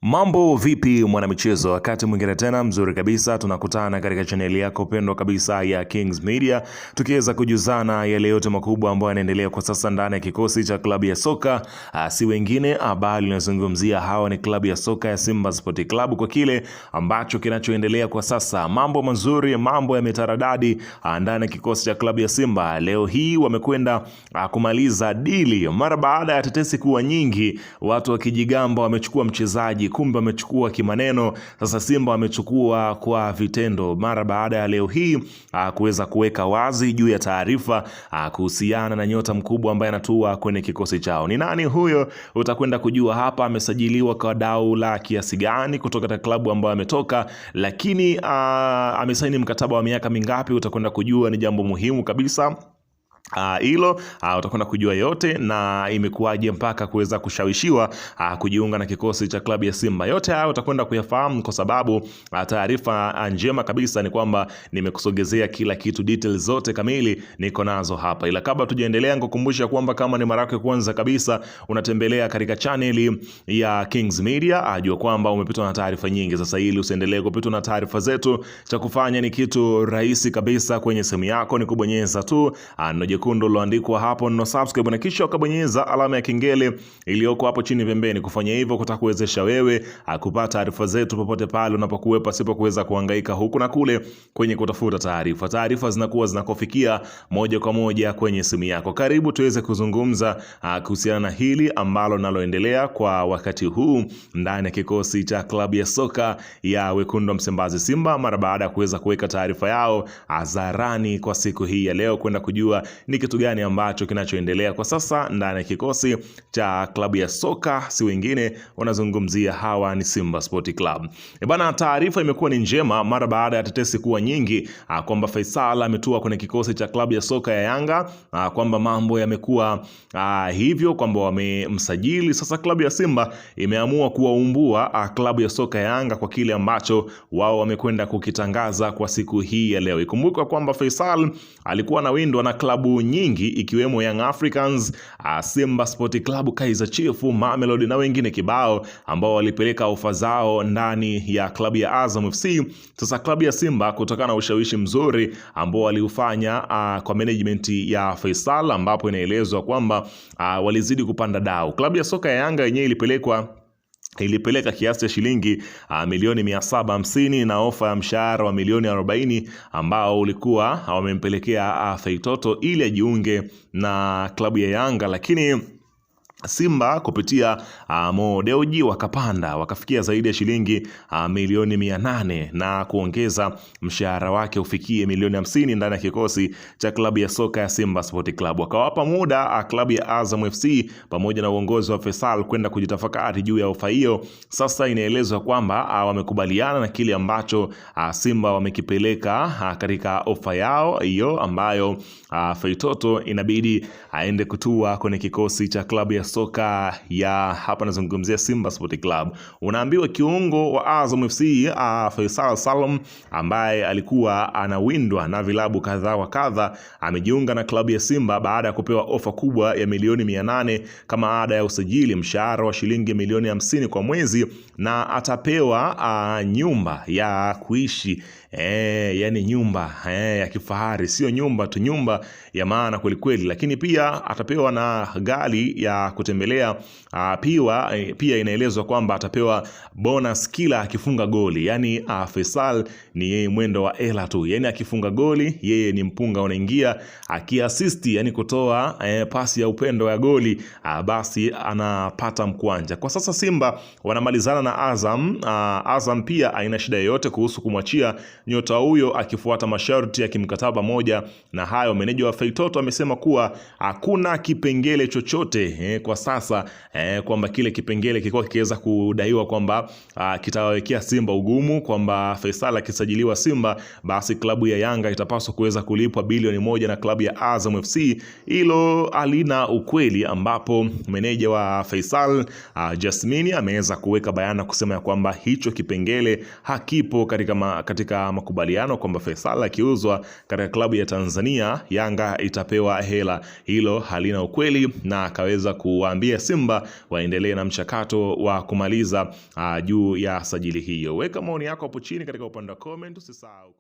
Mambo vipi mwanamichezo, wakati mwingine tena mzuri kabisa tunakutana katika chaneli yako pendwa kabisa ya Kings Media, tukiweza kujuzana yale yote makubwa ambayo yanaendelea kwa sasa ndani ya kikosi cha klabu ya soka si wengine bali tunazungumzia hawa ni klabu ya soka ya Simba Sport Club, kwa kile ambacho kinachoendelea kwa sasa. Mambo mazuri, mambo yametaradadi ndani ya kikosi cha klabu ya Simba. Leo hii wamekwenda kumaliza dili mara baada ya tetesi kuwa nyingi, watu wakijigamba wamechukua mchezaji, kumbe wamechukua kimaneno. Sasa Simba wamechukua kwa vitendo mara baada ya leo hii kuweza kuweka wazi juu ya taarifa kuhusiana na nyota mkubwa ambaye anatua kwenye kikosi chao. Ni nani huyo? Utakwenda kujua hapa. Amesajiliwa kwa dau la kiasi gani kutoka katika klabu ambayo ametoka, lakini amesaini mkataba wa miaka mingapi? Utakwenda kujua, ni jambo muhimu kabisa hilo. Utakwenda kujua yote na imekuwaje mpaka kuweza kushawishiwa kujiunga na kikosi cha klabu ya Simba. Yote haya utakwenda kuyafahamu kwa sababu taarifa njema kabisa ni kwamba nimekusogezea kila kitu, details zote kamili niko nazo hapa. Ila kabla tujaendelea, nikukumbusha kwamba kama ni mara yako ya kwanza kabisa unatembelea katika channel ya Kings Media, ajua kwamba umepitwa na taarifa nyingi. Sasa ili usiendelee kupitwa na taarifa zetu, cha kufanya ni kitu rahisi kabisa. Kwenye simu yako ni kubonyeza tu jekundu loandikwa hapo no subscribe, na kisha ukabonyeza alama ya kengele iliyoko hapo chini pembeni. Kufanya hivyo kutakuwezesha wewe kupata taarifa zetu popote pale unapokuwa, pasipo kuweza kuhangaika huku na kule kwenye kutafuta taarifa. Taarifa zinakuwa zinakufikia moja kwa moja kwenye simu yako. Karibu tuweze kuzungumza kuhusiana na hili ambalo naloendelea kwa wakati huu ndani ya kikosi cha klabu ya soka ya Wekundu wa Msimbazi Simba, mara baada ya kuweza kuweka taarifa yao hadharani kwa siku hii ya leo, kwenda kujua ni kitu gani ambacho kinachoendelea kwa sasa ndani ya kikosi cha klabu ya soka. Si wengine, wanazungumzia hawa ni Simba Sport Club. Bana, taarifa imekuwa ni njema mara baada ya tetesi kuwa nyingi kwamba Faisal ametua kwenye kikosi cha klabu ya soka ya Yanga, kwamba mambo yamekuwa hivyo kwamba wamemsajili. Sasa klabu ya Simba imeamua kuwaumbua klabu ya soka ya Yanga kwa kile ambacho wao wamekwenda kukitangaza kwa siku hii ya leo. Ikumbuka kwamba Faisal alikuwa na windwa na klabu nyingi ikiwemo Young Africans, Simba Sport Club, Kaizer Chiefs, Mamelodi na wengine kibao ambao walipeleka ofa zao ndani ya klabu ya Azam FC. Sasa klabu ya Simba, kutokana na ushawishi mzuri ambao waliufanya kwa management ya Faisal, ambapo inaelezwa kwamba walizidi kupanda dau. Klabu ya soka ya Yanga yenyewe ilipeleka kiasi cha shilingi milioni 750 na ofa ya mshahara wa milioni 40 ambao ulikuwa wamempelekea Feitoto ili ajiunge na klabu ya Yanga, lakini Simba kupitia Mo Dewji wakafikia zaidi ya shilingi milioni 800 na kuongeza mshahara wake ufikie milioni 50 ndani ya kikosi cha klabu ya soka ya Simba Sport Club. Wakawapa muda klabu ya Azam FC pamoja na uongozi wa Faisal kwenda kujitafakari juu ya ofa hiyo. Sasa inaelezwa kwamba wamekubaliana na kile ambacho Simba wamekipeleka katika ofa yao hiyo, ambayo Feitoto inabidi aende kutua kwenye kikosi cha klabu ya soka ya hapa nazungumzia Simba Sport Club. Unaambiwa kiungo wa Azam FC Faisal Salum, ambaye alikuwa anawindwa na vilabu kadha wa kadha, amejiunga na klabu ya Simba baada ya kupewa ofa kubwa ya milioni 800 kama ada ya usajili, mshahara wa shilingi milioni 50 kwa mwezi, na atapewa nyumba ya kuishi. Yani nyumba ya kifahari, sio nyumba tu, nyumba ya maana kweli kweli, lakini pia atapewa na gari ya kutembelea. Pia inaelezwa kwamba atapewa bonus kila akifunga goli. Yani Faisal ni yeye mwendo wa ela tu, yani akifunga goli yeye ni mpunga unaingia, akiassist yani kutoa pasi ya upendo ya goli basi anapata mkwanja. Kwa sasa Simba wanamalizana na Azam pia haina shida yoyote kuhusu kumwachia nyota huyo, akifuata masharti ya kimkataba moja na hayo. Meneja wa Feitoto amesema kuwa hakuna kipengele chochote kwa sasa kwamba kile kipengele kilikuwa kiweza kudaiwa kwamba kitawawekea Simba ugumu, kwamba Faisal akisajiliwa Simba basi klabu ya Yanga itapaswa kuweza kulipwa bilioni 1 na klabu ya Azam FC. Hilo alina ukweli, ambapo meneja wa Faisal Jasmine ameweza kuweka bayana kusema ya kwamba hicho kipengele hakipo katika makubaliano, kwamba Faisal akiuzwa katika klabu ya Tanzania Yanga itapewa hela. Hilo halina ukweli, na akaweza kuwaambia Simba waendelee na mchakato wa kumaliza juu ya sajili hiyo. Weka maoni yako hapo chini katika upande wa comment, usisahau